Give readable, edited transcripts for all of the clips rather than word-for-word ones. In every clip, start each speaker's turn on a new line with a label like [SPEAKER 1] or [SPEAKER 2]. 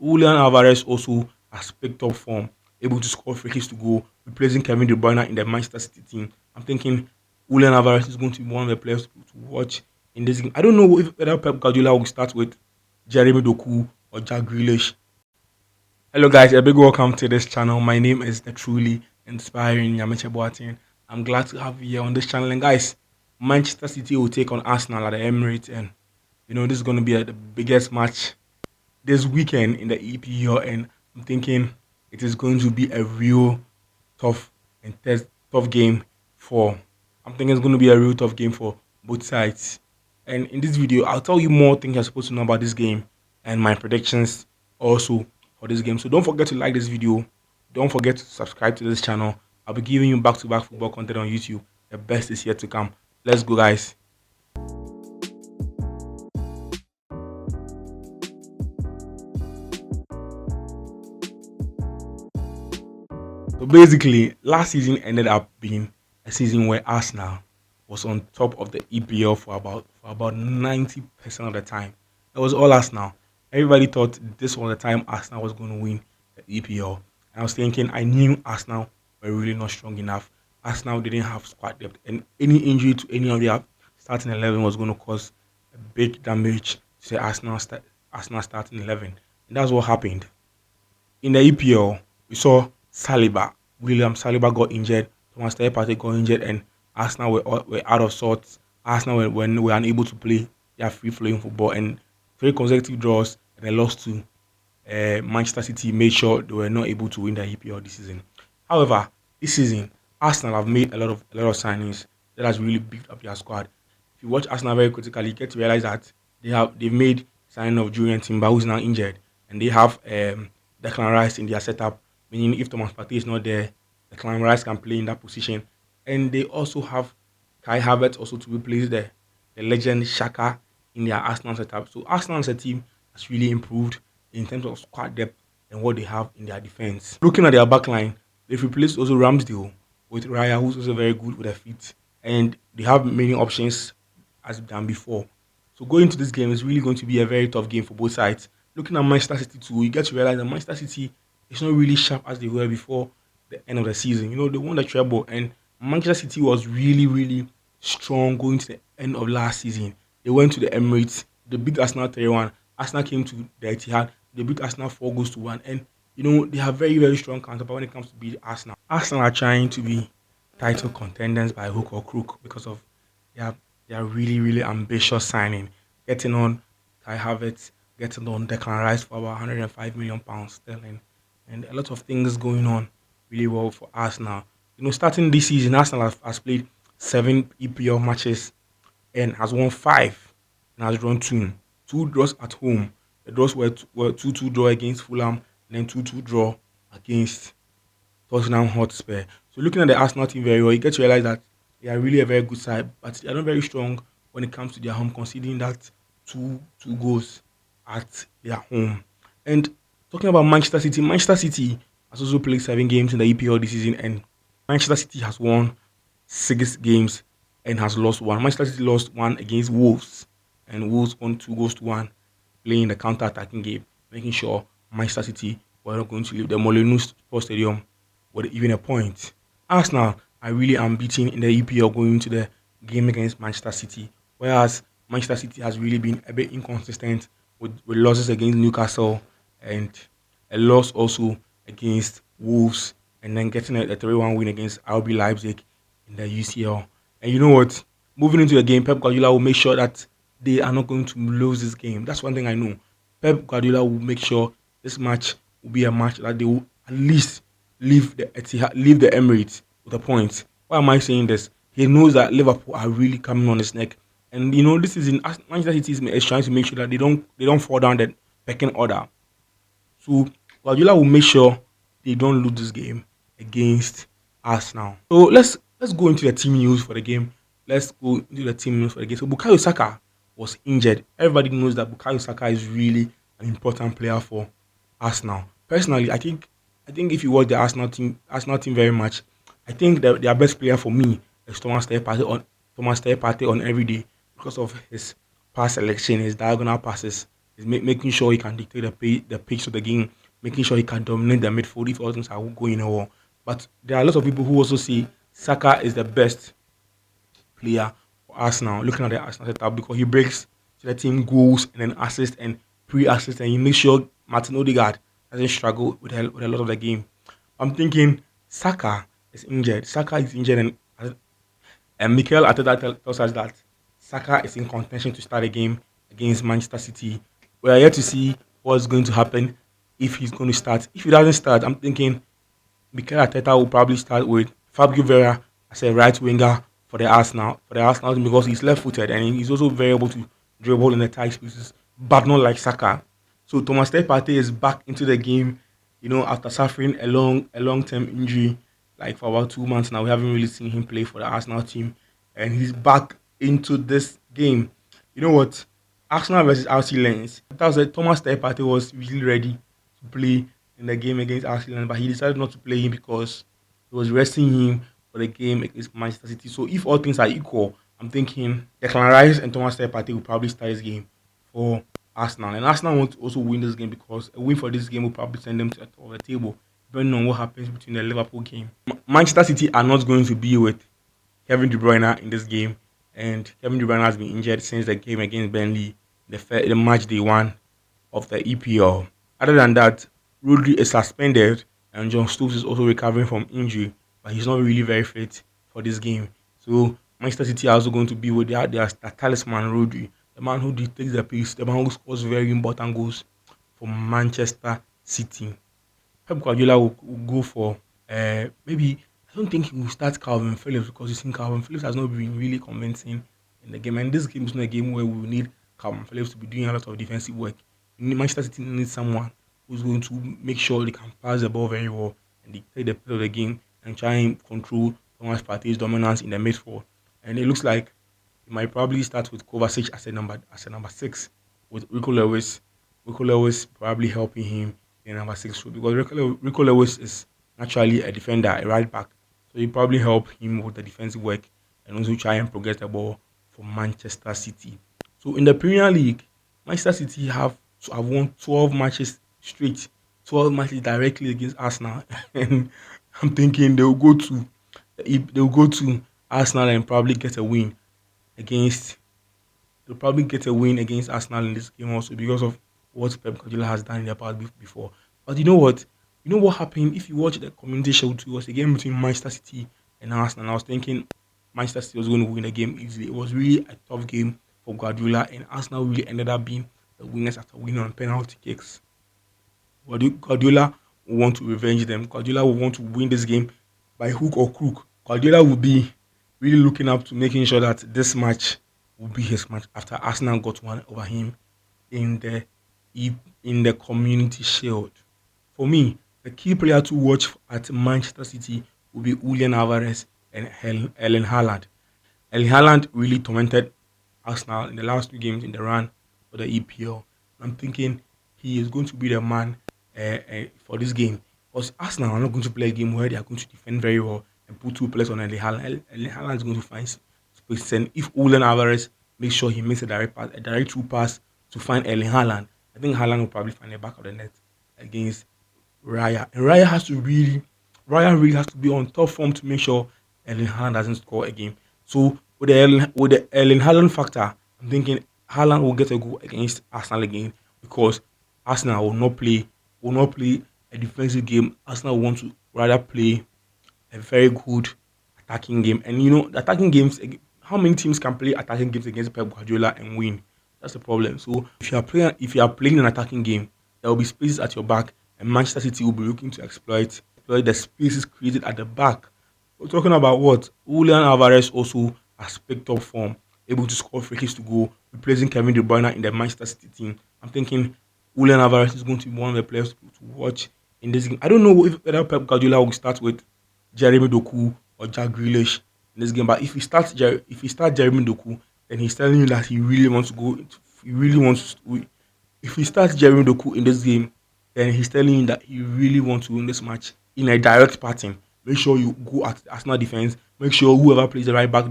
[SPEAKER 1] Julian Alvarez also has picked up form, able to score free kicks to go, replacing Kevin De Bruyne in the Manchester City team. I'm thinking Julian Alvarez is going to be one of the players to watch in this game. I don't know if whether Pep Guardiola will start with Jeremy Doku or Jack Grealish. Hello guys, a big welcome to this channel. My name is the truly inspiring Yamiche Boateng. I'm glad to have you here on this channel. And guys, Manchester City will take on Arsenal at the Emirates, and this is going to be the biggest match this weekend in the EPL, and I'm thinking it is going to be a real tough and tough game for. I'm thinking it's going to be a real tough game for both sides. And in this video, I'll tell you more things you're supposed to know about this game and my predictions also for this game. So don't forget to like this video. Don't forget to subscribe to this channel. I'll be giving you back-to-back football content on YouTube. The best is yet to come. Let's go, guys. So basically, last season ended up being a season where Arsenal was on top of the EPL for about 90% of the time. It was all Arsenal. Everybody thought this was the time Arsenal was going to win the EPL. And I was thinking, I knew Arsenal were really not strong enough. Arsenal didn't have squad depth, and any injury to any of their starting 11 was going to cause a big damage to the Arsenal starting 11. And that's what happened. In the EPL, we saw William Saliba got injured, Thomas Partey got injured, and Arsenal were out of sorts. Arsenal were unable to play their free-flowing football, and 3 consecutive draws, and they lost to Manchester City, made sure they were not able to win the EPL this season. However, this season, Arsenal have made a lot of signings that has really beefed up their squad. If you watch Arsenal very critically, you get to realize that they've made signing of Julian Timber, who's now injured, and they have Declan Rice in their setup, meaning if Thomas Partey is not there, Declan Rice can play in that position. And they also have Kai Havertz also to replace the legend Shaka in their Arsenal setup. So Arsenal as a team has really improved in terms of squad depth and what they have in their defense. Looking at their backline, they've replaced also Ramsdale with Raya, who's also very good with their feet. And they have many options as done before. So going to this game is really going to be a very tough game for both sides. Looking at Manchester City too, you get to realize that Manchester City is not really sharp as they were before the end of the season. They won the treble, and Manchester City was really, really strong going to the end of last season. They went to the Emirates, they beat Arsenal 3-1. Arsenal came to the Etihad, they beat Arsenal 4-1. And they have very, very strong counterpart when it comes to beat Arsenal. Arsenal are trying to be title contenders by hook or crook because of their really, really ambitious signing, getting on Kai Havertz, getting on Declan Rice for about £105 million sterling, and a lot of things going on really well for Arsenal. Starting this season, Arsenal has played 7 EPL matches and has won 5 and has drawn 2. 2 draws at home. The draws were 2-2 draw against Fulham and then 2-2 draw against Tottenham Hotspur. So looking at the Arsenal team very well, you get to realize that they are really a very good side, but they are not very strong when it comes to their home, considering that two goals at their home. And talking about Manchester City has also played 7 games in the EPL this season, and Manchester City has won 6 games and has lost 1. Manchester City lost 1 against Wolves, and Wolves won 2-1, playing the counter-attacking game, making sure Manchester City were not going to leave the Molineux Sports Stadium with even a point. Arsenal are really unbeaten in the EPL going into the game against Manchester City, whereas Manchester City has really been a bit inconsistent with losses against Newcastle and a loss also against Wolves, and then getting a 3-1 win against RB Leipzig in the UCL. And you know what? Moving into the game, Pep Guardiola will make sure that they are not going to lose this game. That's one thing I know. Pep Guardiola will make sure this match will be a match that they will at least leave the Emirates with a point. Why am I saying this? He knows that Liverpool are really coming on his neck, and this is in Manchester City is trying to make sure that they don't fall down the pecking order. So Guardiola will make sure they don't lose this game against Arsenal. So let's go into the team news for the game. Let's go into the team news for the game. So Bukayo Saka was injured. Everybody knows that Bukayo Saka is really an important player for Arsenal. Personally, I think if you watch the Arsenal team very much, I think that their best player for me is Thomas Partey on every day because of his pass selection, his diagonal passes, He's making sure he can dictate the pace of the game, making sure he can dominate the midfield if all things are going well. But there are a lot of people who also say Saka is the best player for Arsenal, looking at the Arsenal setup because he breaks to the team goals and then assists and pre-assists, and he makes sure Martin Odegaard doesn't struggle with a lot of the game. I'm thinking Saka is injured. Saka is injured, and Mikel Arteta tells us that Saka is in contention to start a game against Manchester City. We are yet to see what's going to happen if he's going to start. If he doesn't start, I'm thinking Mikel Arteta will probably start with Fabio Vera as a right winger for the Arsenal team because he's left-footed and he's also very able to dribble in the tight spaces, but not like Saka. So Thomas Partey is back into the game, after suffering a long-term injury, like for about 2 months now. We haven't really seen him play for the Arsenal team, and he's back into this game. You know what? Arsenal versus RC Lens. That was it. Thomas Partey was really ready to play in the game against Arsenal, but he decided not to play him because he was resting him for the game against Manchester City. So if all things are equal, I'm thinking Declan Rice and Thomas Partey will probably start this game for Arsenal. And Arsenal want to also win this game because a win for this game will probably send them to the top of the table, depending on what happens between the Liverpool game. Manchester City are not going to be with Kevin De Bruyne in this game, and Kevin De Bruyne has been injured since the game against Burnley, the match day one of the EPL. Other than that, Rodri is suspended, and John Stones is also recovering from injury, but he's not really very fit for this game. So Manchester City are also going to be with their talisman Rodri, the man who dictates the pace, the man who scores very important goals for Manchester City. Pep Guardiola will go for maybe. I don't think he will start Calvin Phillips because you think Calvin Phillips has not been really convincing in the game, and this game is not a game where we will need Calvin Phillips to be doing a lot of defensive work. Manchester City needs someone who's going to make sure they can pass the ball very well and dictate the play of the game and try and control Thomas Partey's dominance in the midfield. And it looks like he might probably start with Kovacic as a number 6, with Rico Lewis probably helping him in number 6 role because Rico Lewis is naturally a defender, a right back. So he probably help him with the defensive work and also try and progress the ball for Manchester City. So in the Premier League, Manchester City have won 12 matches straight, 12 matches directly against Arsenal, and I'm thinking they'll go to Arsenal and probably get a win against they'll probably get a win against Arsenal in this game also because of what Pep Guardiola has done in the past before. But you know what? You know what happened if you watch the Community Shield? It was a game between Manchester City and Arsenal. I was thinking Manchester City was going to win the game easily. It was really a tough game for Guardiola, and Arsenal really ended up being the winners after winning on penalty kicks. Guardiola will want to revenge them. Guardiola will want to win this game by hook or crook. Guardiola will be really looking up to making sure that this match will be his match after Arsenal got one over him in the in the Community Shield. For me, the key player to watch at Manchester City will be Julian Alvarez and Ellen Haaland. Erling Haaland really tormented Arsenal in the last 2 games in the run for the EPL. I'm thinking he is going to be the man for this game because Arsenal are not going to play a game where they are going to defend very well and put 2 players on Erling Haaland. Erling Haaland is going to find space, and if Julian Alvarez makes sure he makes a direct through pass to find Erling Haaland, I think Haaland will probably find the back of the net against Raya. And Raya really has to be on top form to make sure Erling Haaland doesn't score a game. So with the Erling Haaland factor, I'm thinking Haaland will get a goal against Arsenal again because Arsenal will not play a defensive game. Arsenal want to rather play a very good attacking game. And the attacking games, how many teams can play attacking games against Pep Guardiola and win? That's the problem. So if you are playing an attacking game, there will be spaces at your back, and Manchester City will be looking to exploit the spaces created at the back. We're talking about what Julian Alvarez also has picked up form, able to score free kicks to go, replacing Kevin De Bruyne in the Manchester City team. I'm thinking Julian Alvarez is going to be one of the players to watch in this game. I don't know whether Pep Guardiola will start with Jeremy Doku or Jack Grealish in this game, but if he start Jeremy Doku, then he's telling you that he really wants to go. He really wants to. If he starts Jeremy Doku in this game, then he's telling you that he really wants to win this match in a direct pattern. Make sure you go at the Arsenal defense. Make sure whoever plays the right back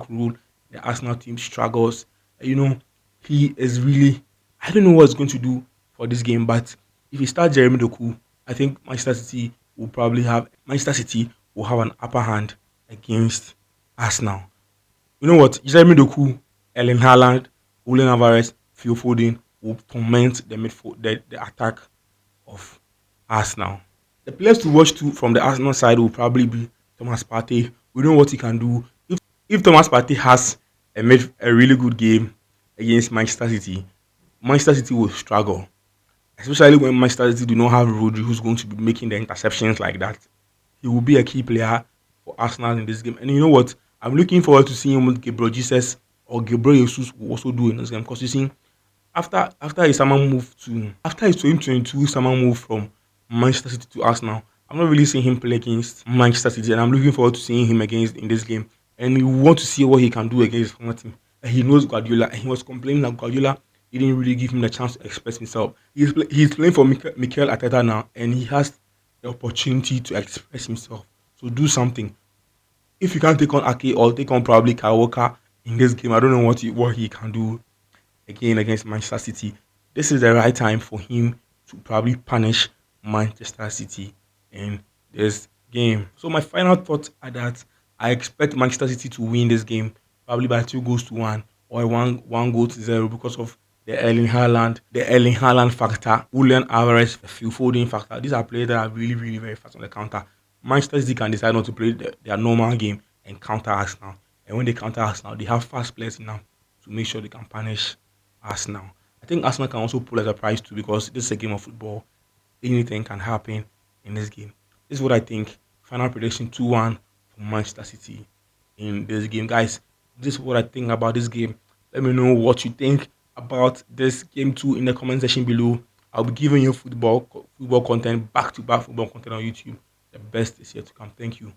[SPEAKER 1] role, the Arsenal team struggles. You know, he is really I don't know what he's going to do for this game, but if he starts Jeremy Doku, I think Manchester City will have an upper hand against Arsenal. You know what? Jeremy Doku, Ellen Haaland, Julian Alvarez, Phil Foden will torment the attack of Arsenal. The players to watch to from the Arsenal side will probably be Thomas Partey. We know what he can do. If Thomas Partey has made a really good game against Manchester City, Manchester City will struggle, especially when Manchester City do not have Rodri, who's going to be making the interceptions like that. He will be a key player for Arsenal in this game. And you know what? I'm looking forward to seeing what Gabriel Jesus or Gabriel Jesus will also do in this game because you see, after his 2022 summer move from Manchester City to Arsenal, I'm not really seeing him play against Manchester City, and I'm looking forward to seeing him against in this game. And we want to see what he can do against his former team. And he knows Guardiola, and he was complaining that Guardiola didn't really give him the chance to express himself. He's playing for Mikel Arteta now, and he has the opportunity to express himself. So do something. If you can't take on Ake or take on probably Kyle Walker in this game, I don't know what he can do again against Manchester City. This is the right time for him to probably punish Manchester City in this game. So my final thoughts are that I expect Manchester City to win this game probably by 2 goals to 1 or one goal to 0 because of the Erling Haaland factor, Julian Alvarez, Phil Foden factor. These are players that are really, really very fast on the counter. Manchester City can decide not to play their normal game and counter Arsenal. And when they counter Arsenal, they have fast players now to make sure they can punish Arsenal. I think Arsenal can also pull as a prize too because this is a game of football. Anything can happen in this game. This is what I think. Final prediction 2-1 for Manchester City in this game. Guys, this is what I think about this game. Let me know what you think about this game too in the comment section below. I'll be giving you football content, back to back football content on YouTube. The best is yet to come. Thank you.